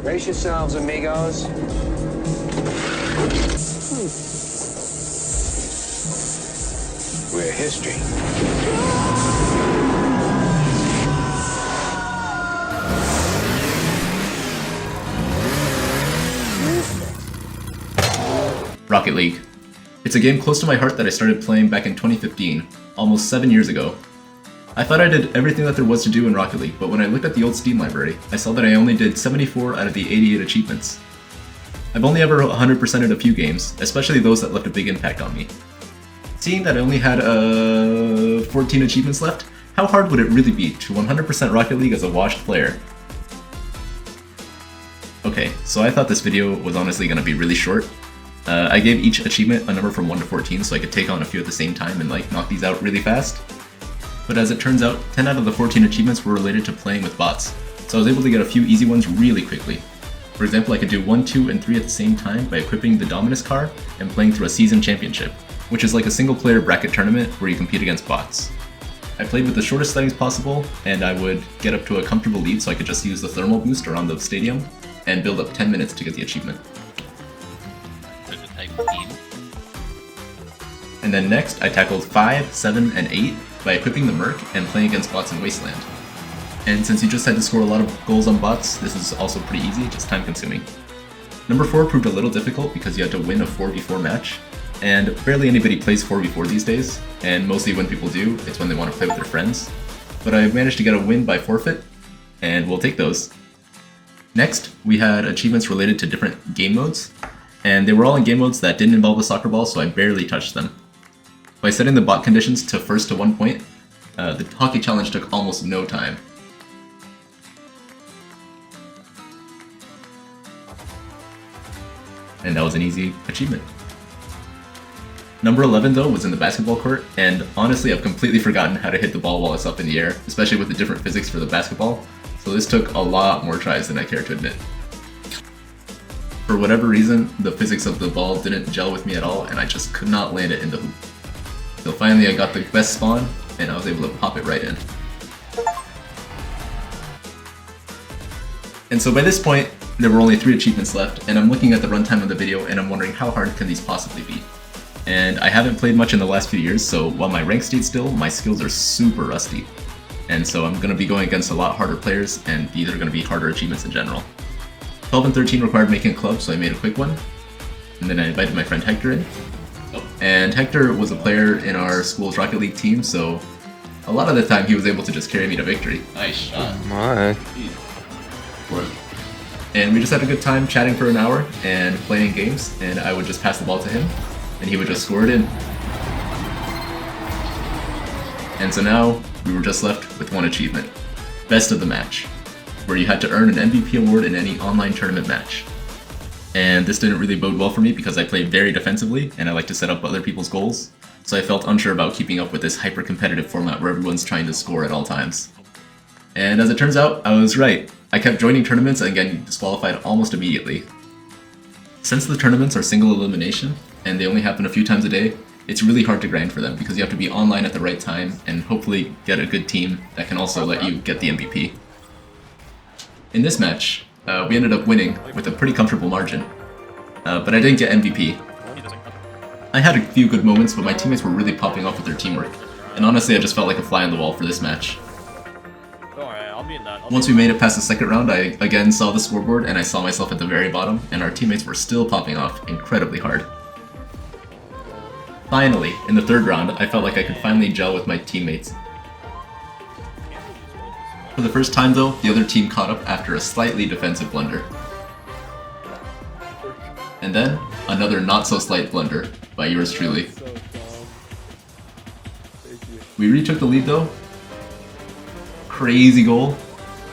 Brace yourselves, amigos. We're history. Rocket League. It's a game close to my heart that I started playing back in 2015, almost 7 years ago. I thought I did everything that there was to do in Rocket League, but when I looked at the old Steam library, I saw that I only did 74 out of the 88 achievements. I've only ever 100%ed a few games, especially those that left a big impact on me. Seeing that I only had 14 achievements left, how hard would it really be to 100% Rocket League as a washed player? Okay, so I thought this video was honestly going to be really short. I gave each achievement a number from 1 to 14 so I could take on a few at the same time and like knock these out really fast. But as it turns out, 10 out of the 14 achievements were related to playing with bots, so I was able to get a few easy ones really quickly. For example, I could do 1, 2, and 3 at the same time by equipping the Dominus car and playing through a season championship, which is like a single player bracket tournament where you compete against bots. I played with the shortest settings possible, and I would get up to a comfortable lead so I could just use the thermal boost around the stadium and build up 10 minutes to get the achievement. And then next, I tackled 5, 7, and 8 by equipping the Merc and playing against bots in Wasteland. And since you just had to score a lot of goals on bots, this is also pretty easy, just time consuming. Number 4 proved a little difficult because you had to win a 4v4 match, and barely anybody plays 4v4 these days, and mostly when people do, it's when they want to play with their friends. But I managed to get a win by forfeit, and we'll take those. Next, we had achievements related to different game modes, and they were all in game modes that didn't involve a soccer ball, so I barely touched them. By setting the bot conditions to first to 1 point, the hockey challenge took almost no time. And that was an easy achievement. Number 11 though was in the basketball court, and honestly I've completely forgotten how to hit the ball while it's up in the air, especially with the different physics for the basketball, so this took a lot more tries than I care to admit. For whatever reason, the physics of the ball didn't gel with me at all, and I just could not land it in the hoop. So finally I got the best spawn, and I was able to pop it right in. And so by this point, there were only 3 achievements left, and I'm looking at the runtime of the video and I'm wondering how hard can these possibly be. And I haven't played much in the last few years, so while my rank stayed still, my skills are super rusty. And so I'm going to be going against a lot harder players, and these are going to be harder achievements in general. 12 and 13 required making a club, so I made a quick one. And then I invited my friend Hector in. And Hector was a player in our school's Rocket League team, so a lot of the time he was able to just carry me to victory. Nice shot. My. And we just had a good time chatting for an hour and playing games, and I would just pass the ball to him, and he would just score it in. And so now, we were just left with one achievement. Best of the match, where you had to earn an MVP award in any online tournament match. And this didn't really bode well for me because I played very defensively, and I like to set up other people's goals, so I felt unsure about keeping up with this hyper-competitive format where everyone's trying to score at all times. And as it turns out, I was right. I kept joining tournaments and getting disqualified almost immediately. Since the tournaments are single elimination, and they only happen a few times a day, it's really hard to grind for them because you have to be online at the right time and hopefully get a good team that can also let you get the MVP. In this match, we ended up winning with a pretty comfortable margin, but I didn't get MVP. I had a few good moments, but my teammates were really popping off with their teamwork, and honestly I just felt like a fly on the wall for this match. Once we made it past the second round, I again saw the scoreboard and I saw myself at the very bottom, and our teammates were still popping off incredibly hard. Finally, in the third round, I felt like I could finally gel with my teammates. For the first time though, the other team caught up after a slightly defensive blunder. And then, another not-so-slight blunder by yours truly. We retook the lead though. Crazy goal.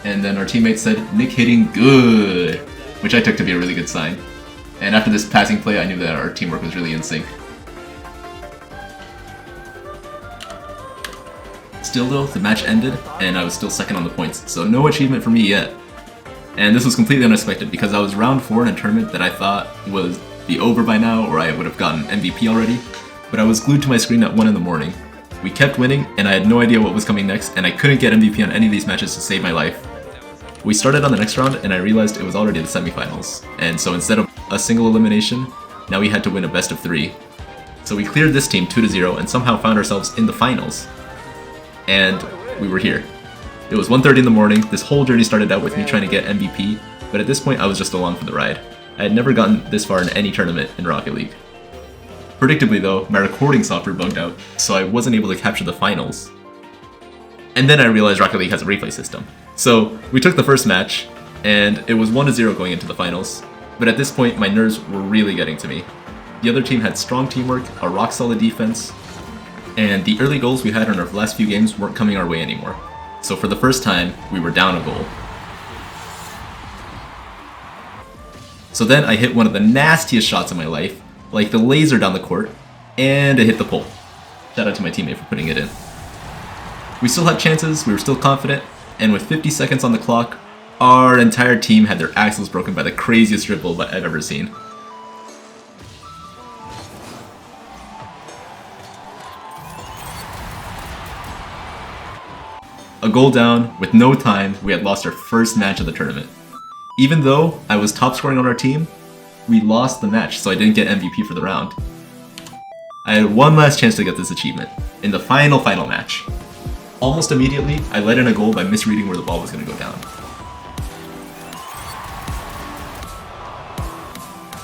And then our teammates said, "Nick hitting good," which I took to be a really good sign. And after this passing play, I knew that our teamwork was really in sync. Still though, the match ended, and I was still second on the points, so no achievement for me yet. And this was completely unexpected because I was round 4 in a tournament that I thought would be over by now, or I would have gotten MVP already, but I was glued to my screen at 1 in the morning. We kept winning, and I had no idea what was coming next, and I couldn't get MVP on any of these matches to save my life. We started on the next round and I realized it was already the semifinals, and so instead of a single elimination, now we had to win a best of 3. So we cleared this team 2-0 and somehow found ourselves in the finals. And we were here. It was 1:30 in the morning. This whole journey started out with me trying to get MVP, but at this point I was just along for the ride. I had never gotten this far in any tournament in Rocket League. Predictably though, my recording software bugged out, so I wasn't able to capture the finals. And then I realized Rocket League has a replay system. So we took the first match, and it was 1-0 going into the finals. But at this point, my nerves were really getting to me. The other team had strong teamwork, a rock-solid defense, and the early goals we had in our last few games weren't coming our way anymore. So for the first time, we were down a goal. So then I hit one of the nastiest shots of my life, like the laser down the court, and it hit the pole. Shout out to my teammate for putting it in. We still had chances, we were still confident, and with 50 seconds on the clock, our entire team had their axles broken by the craziest dribble I've ever seen. A goal down, with no time, we had lost our first match of the tournament. Even though I was top scoring on our team, we lost the match, so I didn't get MVP for the round. I had one last chance to get this achievement, in the final match. Almost immediately, I let in a goal by misreading where the ball was going to go down.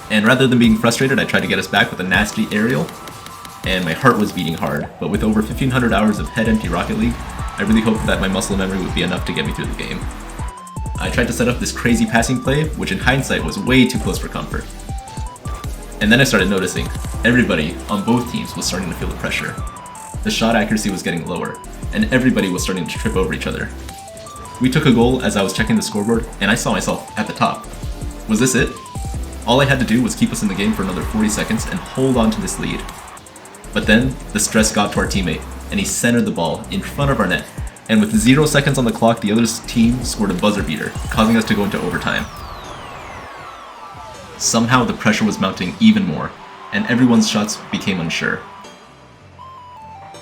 And rather than being frustrated, I tried to get us back with a nasty aerial, and my heart was beating hard, but with over 1,500 hours of head-empty Rocket League, I really hoped that my muscle memory would be enough to get me through the game. I tried to set up this crazy passing play, which in hindsight was way too close for comfort. And then I started noticing, everybody on both teams was starting to feel the pressure. The shot accuracy was getting lower, and everybody was starting to trip over each other. We took a goal as I was checking the scoreboard, and I saw myself at the top. Was this it? All I had to do was keep us in the game for another 40 seconds and hold on to this lead. But then, the stress got to our teammate, and he centered the ball in front of our net, and with 0 seconds on the clock, the other team scored a buzzer beater, causing us to go into overtime. Somehow the pressure was mounting even more, and everyone's shots became unsure.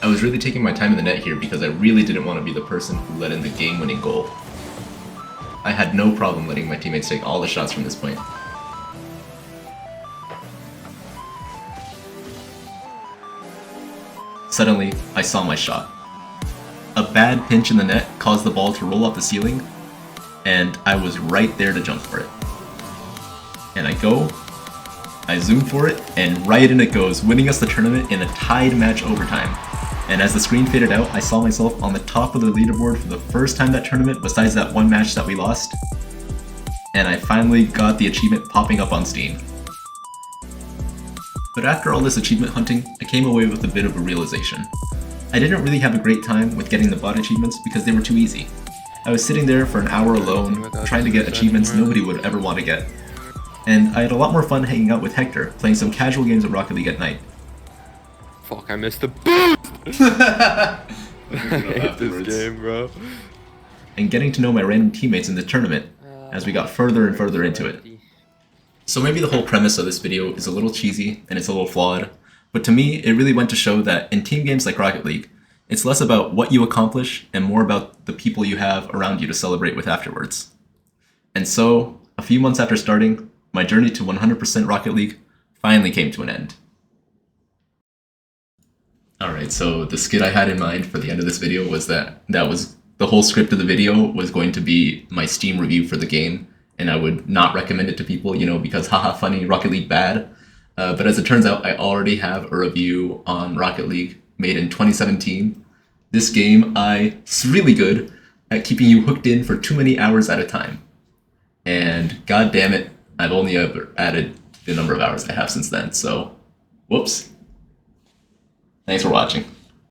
I was really taking my time in the net here because I really didn't want to be the person who let in the game-winning goal. I had no problem letting my teammates take all the shots from this point. Suddenly, I saw my shot. A bad pinch in the net caused the ball to roll off the ceiling, and I was right there to jump for it. And I zoom for it, and right in it goes, winning us the tournament in a tied match overtime. And as the screen faded out, I saw myself on the top of the leaderboard for the first time that tournament, besides that one match that we lost. And I finally got the achievement popping up on Steam. But after all this achievement hunting, I came away with a bit of a realization. I didn't really have a great time with getting the bot achievements because they were too easy. I was sitting there for an hour alone, trying to get achievements nobody would ever want to get. And I had a lot more fun hanging out with Hector, playing some casual games of Rocket League at night. Fuck, I missed the boost! I hate this game, bro. And getting to know my random teammates in the tournament as we got further and further into it. So maybe the whole premise of this video is a little cheesy and it's a little flawed, but to me it really went to show that in team games like Rocket League, it's less about what you accomplish and more about the people you have around you to celebrate with afterwards. And so, a few months after starting, my journey to 100% Rocket League finally came to an end. Alright, so the skit I had in mind for the end of this video was that the whole script of the video was going to be my Steam review for the game, and I would not recommend it to people, because haha funny, Rocket League bad. But as it turns out, I already have a review on Rocket League made in 2017. This game, it's really good at keeping you hooked in for too many hours at a time. And god damn it, I've only ever added the number of hours I have since then, so whoops. Thanks for watching.